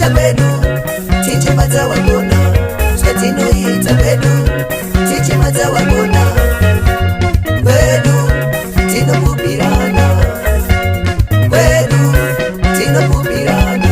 ita bedu tiche maza wagona skatino ita bedu tiche maza wagona bedu tino pupirana bedu tino pupirana